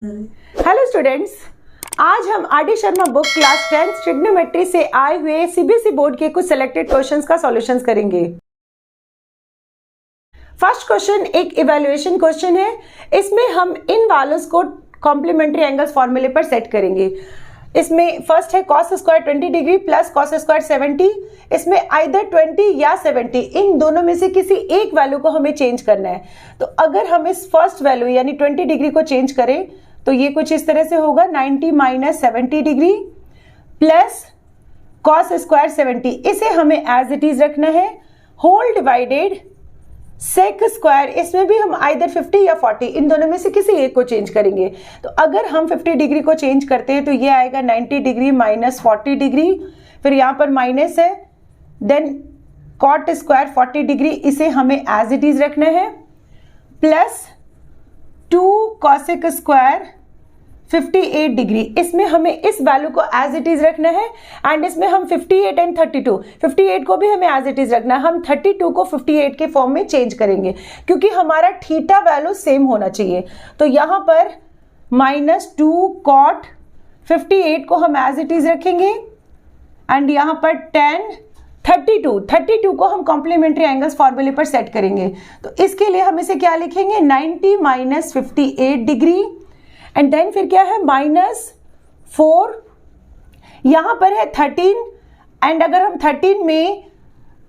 Hello students, आज हम RD. Sharma book class 10 trigonometry से आए हुए सीबीएसई बोर्ड के कुछ सिलेक्टेड क्वेश्चंस का सॉल्यूशंस करेंगे। फर्स्ट क्वेश्चन एक इवैल्यूएशन क्वेश्चन है। इसमें हम इन वैल्यूज को कॉम्प्लीमेंट्री एंगल्स फॉर्मूले पर सेट करेंगे। इसमें फर्स्ट है cos square 20 degree plus cos square 70। इसमें आइदर 20 या 70 इन दोनों में से किसी एक वैल्यू को हमें चेंज करना है। तो अगर हम इस फर्स्ट वैल्यू यानी 20 डिग्री को चेंज करें तो ये कुछ इस तरह से होगा 90 minus 70 degree plus cos square 70। इसे हमें एज इट इज रखना है होल डिवाइडेड सेक स्क्वायर। इसमें भी हम आइदर 50 या 40 इन दोनों में से किसी एक को चेंज करेंगे। तो अगर हम 50 डिग्री को चेंज करते हैं तो ये आएगा 90 डिग्री माइनस 40 डिग्री, फिर यहाँ पर माइनस है, देन कॉट स्क्वायर 40 डिग्री इसे हमें एज इट इज रखना है प्लस 2 कॉसेक स्क्वायर 58 डिग्री। इसमें हमें इस वैल्यू को एज इट इज रखना है एंड इसमें हम 58 एंड 58 को भी हमें एज इट इज रखना है। हम 32 को 58 के फॉर्म में चेंज करेंगे क्योंकि हमारा थीटा वैल्यू सेम होना चाहिए। तो यहां पर माइनस 2 कॉट 58 को हम एज इट इज रखेंगे एंड यहां पर 32 को हम कॉम्प्लीमेंट्री एंगल्स फॉर्मूले पर सेट करेंगे। तो इसके लिए हम इसे क्या लिखेंगे 90 माइनस 58 डिग्री एंड देन फिर क्या है माइनस 4, यहां पर है 13 एंड अगर हम 13 में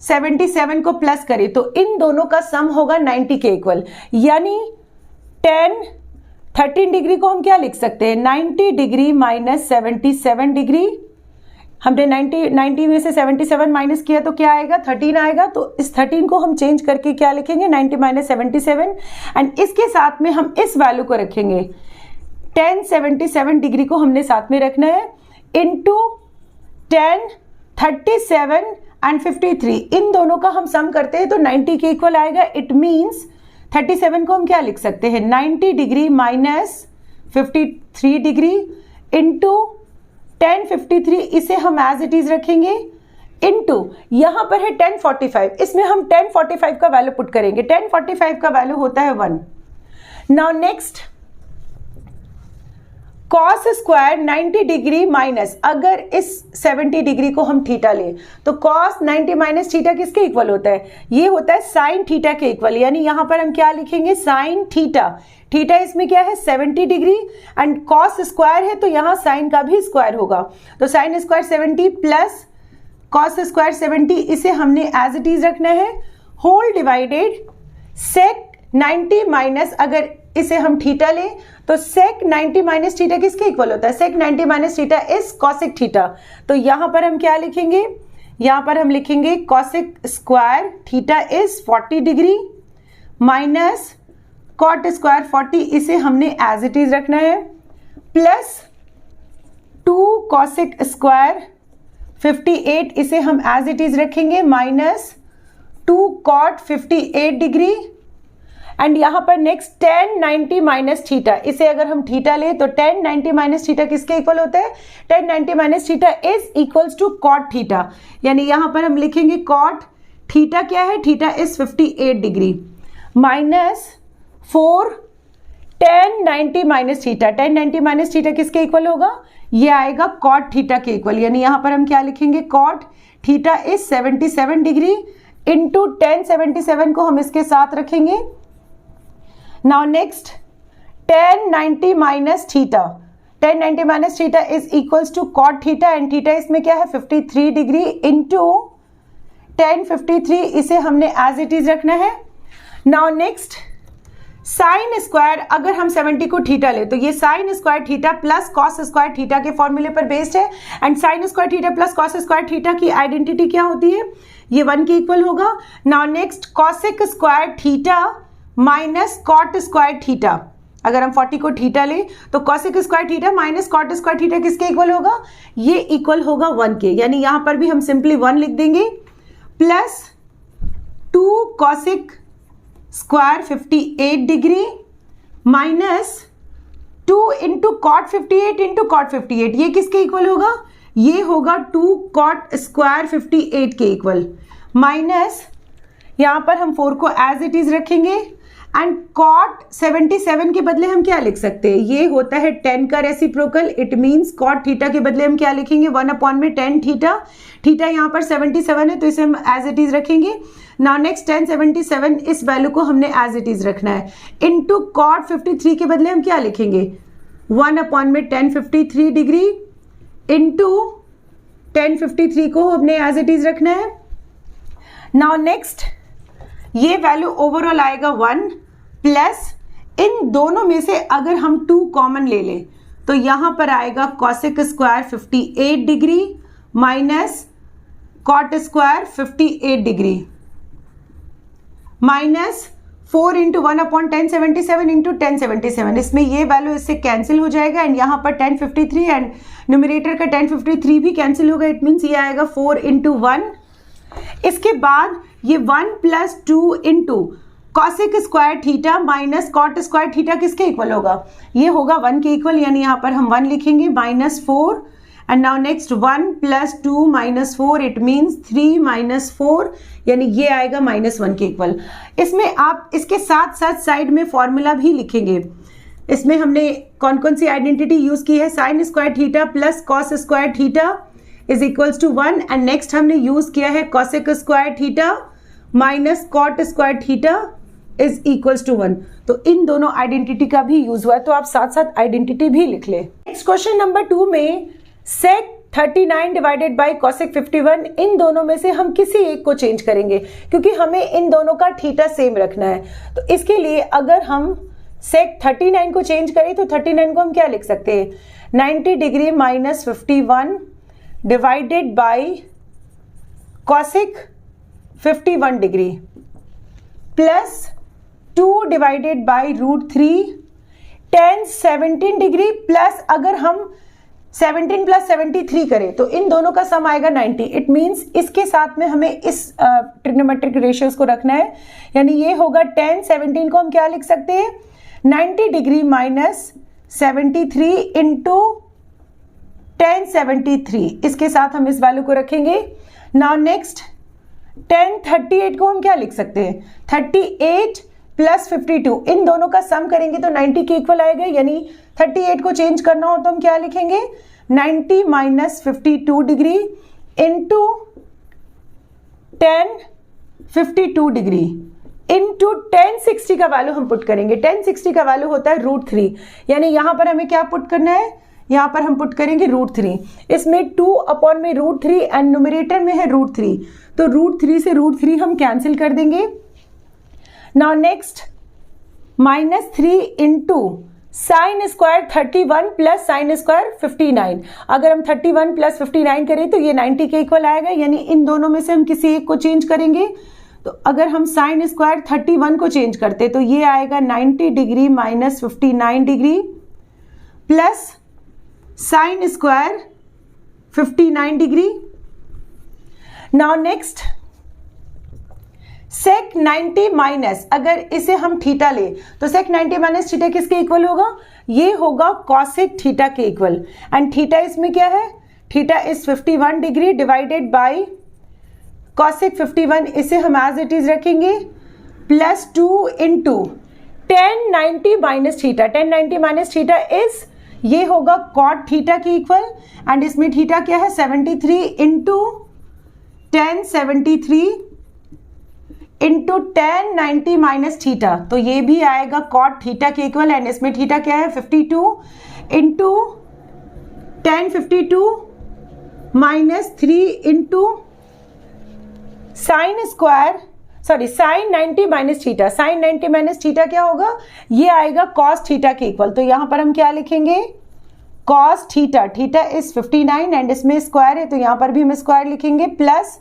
77 को प्लस करें तो इन दोनों का सम होगा 90 के इक्वल, यानी 13 डिग्री को हम क्या लिख सकते हैं 90 डिग्री माइनस 77 डिग्री। हमने 90 में से 77 माइनस किया तो क्या आएगा 13 आएगा। तो इस 13 को हम चेंज करके क्या लिखेंगे 90 माइनस 77 एंड इसके साथ में हम इस वैल्यू को रखेंगे 1077 डिग्री को हमने साथ में रखना है इंटू 10 37 एंड 53 इन दोनों का हम सम करते हैं तो 90 के इक्वल आएगा। इट मींस 37 को हम क्या लिख सकते हैं 90 डिग्री माइनस 53 डिग्री इंटू 1053 इसे हम एज इट इज रखेंगे इंटू यहां पर है 1045, इसमें हम 1045 का वैल्यू पुट करेंगे। 1045 का वैल्यू होता है 1। Now next cos square 90 degree minus, अगर इस 70 डिग्री को हम थीटा लें तो cos 90 माइनस थीटा किसके इक्वल होता है, ये होता है साइन थीटा के इक्वल, यानी यहां पर हम क्या लिखेंगे साइन थीटा। थीटा इसमें क्या है 70 डिग्री एंड cos स्क्वायर है तो यहां साइन का भी स्क्वायर होगा। तो sine square 70 plus cos square 70 इसे हमने एज इट इज रखना है होल डिवाइडेड सेक 90 माइनस, अगर इसे हम थीटा लें तो सेक 90 माइनस थीटा किसके इक्वल होता है सेक 90 minus theta is cosec theta. तो यहां पर हम क्या लिखेंगे, यहां पर हम लिखेंगे cosec square theta is 40 degree minus cot square 40 इसे हमने एज इट इज रखना है प्लस 2 कॉसेक स्क्वायर 58 इसे हम एज इट इज रखेंगे माइनस 2 कॉट 58 डिग्री एंड यहां पर नेक्स्ट 1090 माइनस थीटा, इसे अगर हम थीटा ले तो 1090 माइनस थीटा किसके इक्वल होता है 1090 minus theta is equals to cot theta, यानी यहां पर हम लिखेंगे कॉट थीटा क्या है theta is 58 degree minus 4 1090 minus theta. 1090 minus theta किसके इक्वल होगा, ये आएगा कॉट थीटा के इक्वल, यानी यहां पर हम क्या लिखेंगे cot theta is 77 degree into 1077 को हम इसके साथ रखेंगे। Now next 1090 minus theta, 1090 minus theta is equals to cot theta and theta इसमें क्या है 53 डिग्री into 1053 इसे हमने as it is रखना है। Now next साइन स्क्वायर, अगर हम 70 को थीटा ले तो ये sine square theta plus cos square theta के फॉर्मूले पर बेस्ड है and sine square theta plus cos square theta की आइडेंटिटी क्या होती है, ये 1 के इक्वल होगा। Now next cosec square theta minus cot square theta, अगर हम 40 को थीटा ले तो cosec square theta minus cot square theta किसके इक्वल होगा, ये इक्वल होगा 1 के, यानी यहां पर भी हम सिंपली 1 लिख देंगे plus 2 cosec square 58 degree minus 2 into cot 58 into cot 58, ये किसके इक्वल होगा, ये होगा 2 कॉट स्क्वायर 58 के इक्वल माइनस यहां पर हम 4 को एज इट इज रखेंगे एंड कॉट 77 के बदले हम क्या लिख सकते हैं, ये होता है 10 का reciprocal, it means cot theta के बदले हम क्या लिखेंगे 1/10 थीटा। थीटा यहाँ पर 77 है तो इसे हम एज इट इज रखेंगे। नाउ नेक्स्ट 1077 इस वैल्यू को हमने एज इट इज रखना है, इनटू कॉट 53 के बदले हम क्या लिखेंगे 1/1053 डिग्री इनटू 1053 को हमने एज इट इज रखना है। नाउ नेक्स्ट ये वैल्यू ओवरऑल आएगा 1 प्लस इन दोनों में से अगर हम 2 कॉमन ले लें तो यहां पर आएगा cosec square 58 degree minus cot square 58 degree minus 4 into 1/1077 into 1077। इसमें ये वैल्यू इससे कैंसिल हो जाएगा एंड यहाँ पर 1053 एंड न्यूमरेटर का 1053 भी कैंसिल होगा, इट मीन्स ये आएगा 4 इंटू 1। इसके बाद ये 1 plus 2 into cosec square theta minus cot square theta किसके इक्वल होगा, ये होगा 1 के इक्वल, यानी यहाँ पर हम 1 लिखेंगे -4 and now next 1 plus 2 minus 4 it means 3 minus 4, यानी ये आएगा -1 के इक्वल। इसमें आप इसके साथ साथ साइड में फॉर्मूला भी लिखेंगे। इसमें हमने कौन कौन सी आइडेंटिटी यूज की है, sine square theta plus cos square theta is equals to 1 and next हमने यूज किया है cosec square theta minus cot square theta is equals to 1। तो इन दोनों आइडेंटिटी का भी यूज हुआ है, तो आप साथ साथ आइडेंटिटी भी लिख ले। नेक्स्ट क्वेश्चन नंबर 2 में सेक 39 डिवाइडेड बाई कॉसेक 51, इन दोनों में से हम किसी एक को चेंज करेंगे क्योंकि हमें इन दोनों का थीटा सेम रखना है। तो इसके लिए अगर हम सेक 39 को चेंज करें तो 39 को हम क्या लिख सकते हैं 90 degree minus 51 divided by cosec 51 degree plus 2 divided by √3 tan 17 degree plus अगर हम 17 प्लस 73 करें तो इन दोनों का सम आएगा 90। इट मींस इसके साथ में हमें इस ट्रिग्नोमेट्रिक रेशियोज को रखना है, यानी ये होगा tan 17 को हम क्या लिख सकते हैं 90 डिग्री माइनस 73 इंटू tan 73, इसके साथ हम इस वैल्यू को रखेंगे। नाउ नेक्स्ट tan 38 को हम क्या लिख सकते हैं 38 प्लस 52, इन दोनों का सम करेंगे तो 90 के इक्वल आएगा, यानी 38 को चेंज करना हो तो हम क्या लिखेंगे 90 minus 52 degree into tan 52 degree into tan 60 का वैल्यू हम पुट करेंगे। tan 60 का वैल्यू होता है √3, यानी यहां पर हमें क्या पुट करना है, यहां पर हम पुट करेंगे √3। इसमें 2/√3 एंड न्यूमरेटर में है √3, तो √3 से √3 हम कैंसिल कर देंगे। Now next -3 into sine square 31 plus sine square 59, अगर हम 31 प्लस 59 करें तो ये 90 के इक्वल आएगा, यानी इन दोनों में से हम किसी एक को चेंज करेंगे। तो अगर हम साइन स्क्वायर 31 को चेंज करते तो ये आएगा 90 degree minus 59 degree plus sine square 59 degree. Now next sec 90 minus अगर इसे हम थीटा ले तो सेक 90 माइनस थीटा किसके इक्वल होगा, ये होगा कॉसेक थीटा के इक्वल एंड थीटा इसमें क्या है, theta is 51 degree divided by cosec 51, इसे हम एज इट इज रखेंगे plus 2 into tan 90 minus theta. tan 90 minus theta is ये होगा कॉट थीटा के इक्वल एंड इसमें थीटा क्या है 73 into tan 73 into tan 90 minus theta, तो ये भी आएगा कॉट थीटा के इक्वल एंड इसमें थीटा क्या है 52 into tan 52 minus 3 into sine square sine 90 minus theta. Sine 90 minus theta क्या होगा, ये आएगा कॉस थीटा के इक्वल, तो यहां पर हम क्या लिखेंगे cos theta, theta is 59 and इसमें स्क्वायर है तो यहां पर भी हम स्क्वायर लिखेंगे plus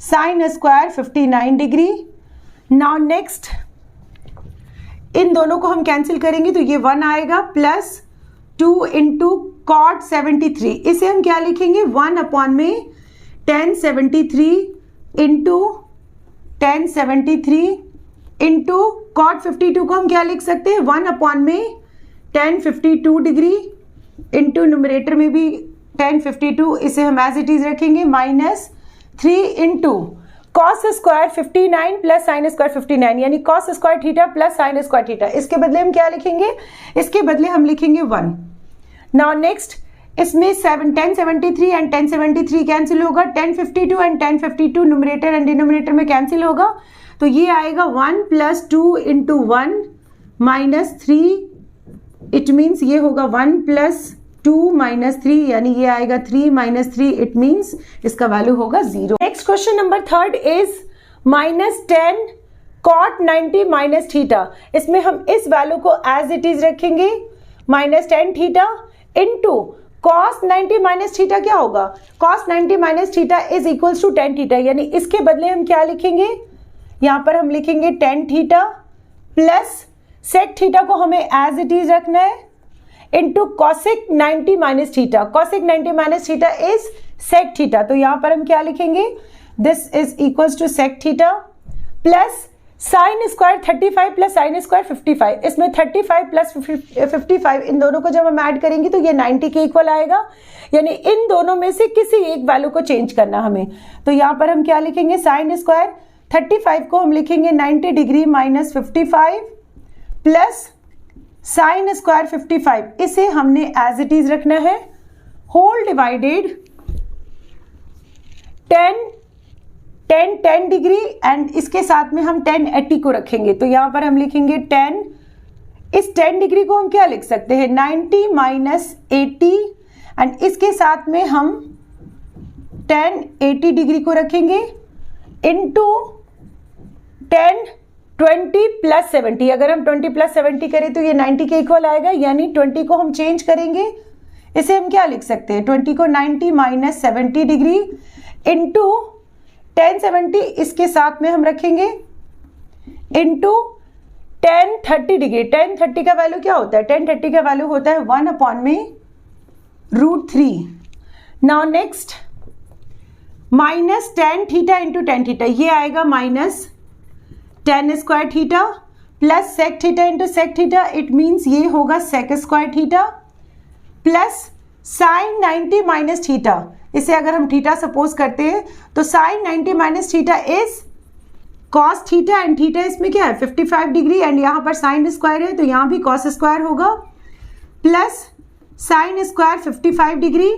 sine square 59 degree. Now next in दोनों को हम कैंसिल करेंगे तो ये 1 आएगा प्लस 2 इंटू कॉट 73, इसे हम क्या लिखेंगे 1/tan 73 into tan 73 into cot 52 को हम क्या लिख सकते हैं 1/tan 52 डिग्री इंटू न्यूमरेटर में भी tan 52, इसे हम एज इट इज रखेंगे -3 into cos square 59 plus sine square 59, यानी cos square theta plus sine square theta. इसके बदले हम क्या लिखेंगे? इसके बदले हम लिखेंगे 1। नाउ नेक्स्ट, इसमें 1073 एंड 1073 कैंसिल होगा, 1052 एंड 1052 न्यूमरेटर एंड डिनोमिनेटर में कैंसिल होगा, तो ये आएगा 1 + 2 × 1 - 3, इट मीन्स ये होगा 1 + 2 - 3, यानी ये आएगा 3 - 3, इट मीन्स इसका वैल्यू होगा 0। Next question number 3 is -10 cot 90 - theta. इसमें हम इस वैल्यू को एज इट इज रखेंगे, -10 थीटा इंटू cos 90 - थीटा क्या होगा? cos 90 - theta is equals to 10 theta, यानी इसके बदले हम क्या लिखेंगे? यहां पर हम लिखेंगे 10 थीटा प्लस सेक थीटा को हमें एज इट इज रखना है, into cosec 90 - theta. Cosec 90 - theta is sec theta, तो यहां पर हम क्या लिखेंगे? This is equals to sec theta plus sine square 35 plus sine square 55। इसमें 35 प्लस 55 इन दोनों को जब हम ऐड करेंगे तो ये 90 के इक्वल आएगा, यानी इन दोनों में से किसी एक वैल्यू को चेंज करना हमें। तो यहां पर हम क्या लिखेंगे? साइन स्क्वायर 35 को हम लिखेंगे 90 डिग्री - 55 प्लस साइन स्क्वायर 55, इसे हमने एज इट इज रखना है, होल डिवाइडेड 10 डिग्री एंड इसके साथ में हम 1080 को रखेंगे, तो यहां पर हम लिखेंगे 10। इस 10 डिग्री को हम क्या लिख सकते हैं? 90 - 80 एंड इसके साथ में हम 1080 डिग्री को रखेंगे इंटू 20 + 70। अगर हम 20 + 70 करें तो ये 90 के इक्वल आएगा, यानी 20 को हम चेंज करेंगे, इसे हम क्या लिख सकते हैं? 20 को 90 - 70 डिग्री इंटू 1070 इसके साथ में हम रखेंगे इंटू 1030 डिग्री। 1030 का वैल्यू क्या होता है? 1030 का वैल्यू होता है 1/√3। Now next, -10 theta into 10 theta, ये आएगा -10 square theta plus sec theta into sec theta, it means ये होगा sec square theta plus sine 90 - theta. इसे अगर हम थीटा सपोज करते हैं तो sine 90 - theta is cos theta and theta इसमें क्या है? 55 डिग्री एंड यहाँ पर साइन स्क्वायर है तो यहाँ भी कॉस स्क्वायर होगा plus sine square 55 degree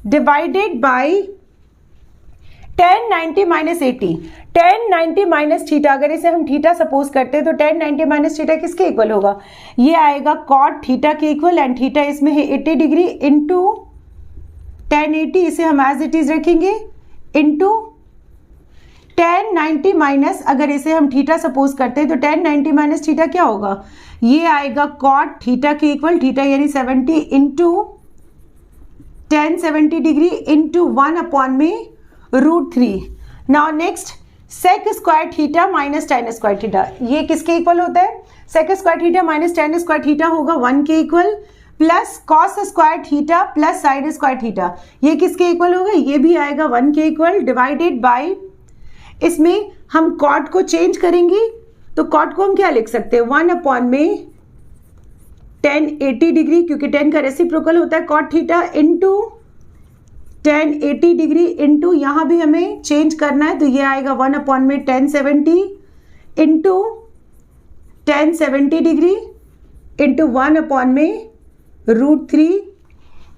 divided by 1090 - 80। 1090 - theta, अगर इसे हम थीटा सपोज करते हैं तो 1090 - थीटा किसके इक्वल होगा? ये आएगा कॉट थीटा के इक्वल एंड थीटा इसमें है 80 डिग्री इंटू 1080, इसे हम एज इट इज रखेंगे इंटू 1090 - अगर इसे हम थीटा सपोज करते हैं तो 1090 - थीटा क्या होगा? ये आएगा कॉट थीटा के इक्वल, थीटा यानी 70 into 1070 degree into 1/√3। Now next, sec square theta minus tan square theta, ये किसके इक्वल होता है? Sec square theta minus tan square theta होगा 1 के equal plus cos square theta plus sine square theta, ये किसके equal होगा? ये भी आएगा 1 के इक्वल डिवाइडेड बाय, इसमें हम कॉट को चेंज करेंगे तो कॉट को हम क्या लिख सकते हैं? 1/1080 डिग्री, क्योंकि 10 का रेसिप्रोकल होता है cot theta into 1080 degree into यहाँ भी हमें चेंज करना है तो ये आएगा 1/1070 into 1070 degree into 1/√3।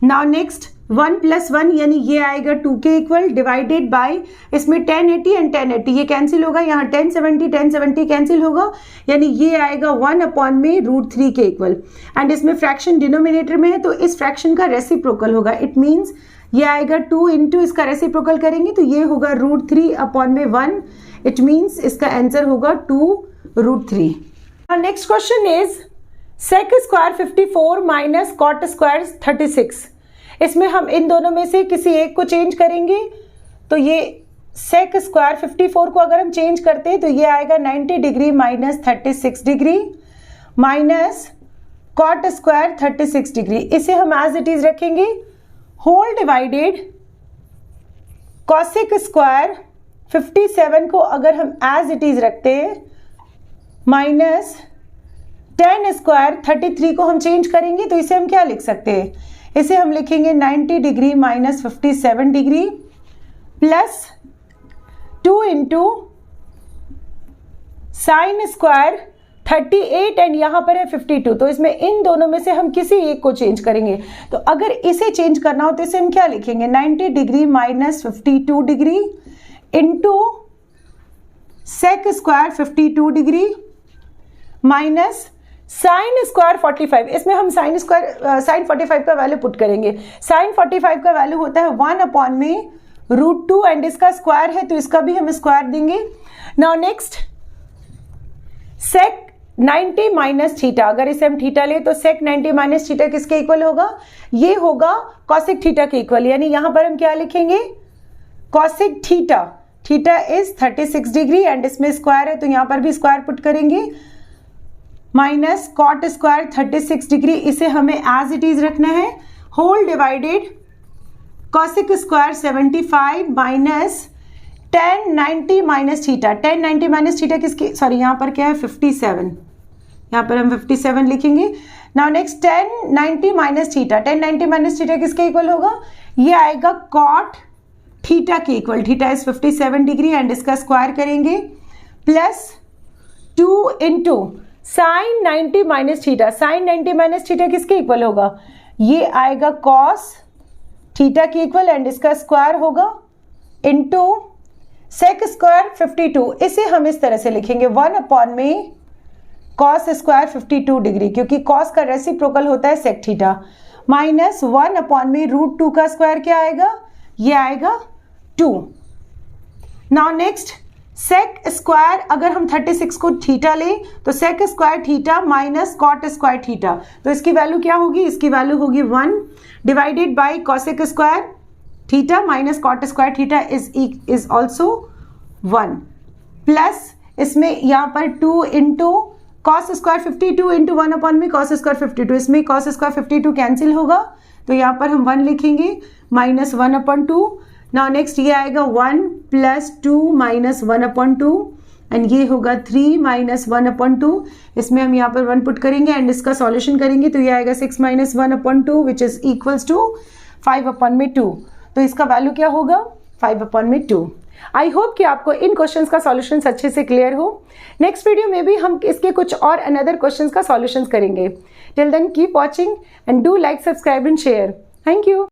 Now next 1 + 1 यानी ये आएगा 2 के इक्वल डिवाइडेड बाय, इसमें 1080 एंड 1080 ये कैंसिल होगा, यहाँ 1070 कैंसिल होगा, यानी ये आएगा 1/√3 के इक्वल एंड इसमें फ्रैक्शन डिनोमिनेटर में है तो इस फ्रैक्शन का रेसिप्रोकल होगा, इट मीन्स ये आएगा 2 इंटू इसका रेसिप्रोकल करेंगे तो ये होगा √3/1, इट मीन्स इसका आंसर होगा 2√3। Next question is sec square 54 minus cot square 36। इसमें हम इन दोनों में से किसी एक को चेंज करेंगे तो ये सेक स्क्वायर 54 को अगर हम चेंज करते हैं तो ये आएगा 90 degree minus 36 degree minus cot square 36 degree, इसे हम एज इट इज रखेंगे होल डिवाइडेड कॉसिक स्क्वायर 57 को अगर हम एज इट इज रखते हैं माइनस tan स्क्वायर 33 को हम चेंज करेंगे तो इसे हम क्या लिख सकते हैं? इसे हम लिखेंगे 90 degree minus 57 degree plus 2 into sine square 38 and यहाँ पर है 52, तो इसमें इन दोनों में से हम किसी एक को चेंज करेंगे। तो अगर इसे चेंज करना हो तो इसे हम क्या लिखेंगे, 90 degree minus 52 degree into sec square 52 degree minus sine square 45। इसमें हम साइन 45 का वैल्यू पुट करेंगे। साइन 45 का वैल्यू होता है 1 अपॉन में √2 एंड इसका स्क्वायर है तो इसका भी हम स्क्वायर देंगे। Now next sec 90 minus theta, अगर इसे हम थीटा ले तो सेक 90 माइनस थीटा किसके इक्वल होगा, ये होगा कॉसेक थीटा के इक्वल। यानी यहां पर हम क्या लिखेंगे, cosec theta, theta is 36 degree and इसमें स्क्वायर है तो यहां पर भी स्क्वायर पुट करेंगे, माइनस कॉट स्क्वायर 36 डिग्री, इसे हमें एज इट इज रखना है, whole divided cosec square 75 minus tan 90 minus theta. tan 90 minus theta किसकी, सॉरी यहाँ पर क्या है 57, यहाँ पर हम 57 लिखेंगे। Now next tan 90 minus theta, tan 90 minus theta किसके इक्वल होगा, ये आएगा कॉट थीटा के equal, theta is 57 degree and इसका स्क्वायर करेंगे plus 2 into sine 90 minus theta, sine 90 minus theta किसके इक्वल होगा, ये आएगा कॉस थीटा के इक्वल एंड इसका स्क्वायर होगा इंटू सेक स्क्वायर 52, इसे हम इस तरह से लिखेंगे 1 अपॉन में कॉस स्क्वायर 52 डिग्री, क्योंकि कॉस का रेसिप्रोकल होता है सेक थीटा, माइनस 1 अपॉन में √2 का स्क्वायर क्या आएगा, ये आएगा 2। नाउ नेक्स्ट सेक स्क्वायर, अगर हम 36 को थीटा ले तो sec square theta minus cot square theta, तो इसकी वैल्यू क्या होगी, इसकी वैल्यू होगी 1 divided by cosec square theta minus cot square theta is also 1 plus इसमें यहाँ पर 2 into cos square 52 into 1 upon में कॉस स्क्वायर 52, इसमें कॉस स्क्वायर 52 कैंसिल होगा तो यहाँ पर हम 1 लिखेंगे माइनस 1 अपॉन 2। नाउ नेक्स्ट ये आएगा 1 प्लस 2 माइनस 1 अपॉन 2 एंड ये होगा 3 माइनस 1 अपॉन 2, इसमें हम यहाँ पर 1 पुट करेंगे एंड इसका सॉल्यूशन करेंगे तो ये आएगा 6 minus 1 upon 2 which is equals to 5 upon में 2, तो इसका वैल्यू क्या होगा 5 अपॉन में 2। आई होप कि आपको इन क्वेश्चंस का सॉल्यूशन अच्छे से क्लियर हो। नेक्स्ट वीडियो में भी हम इसके कुछ और अनदर क्वेश्चंस का सॉल्यूशन करेंगे। Till then keep watching and do like, subscribe and share. Thank you.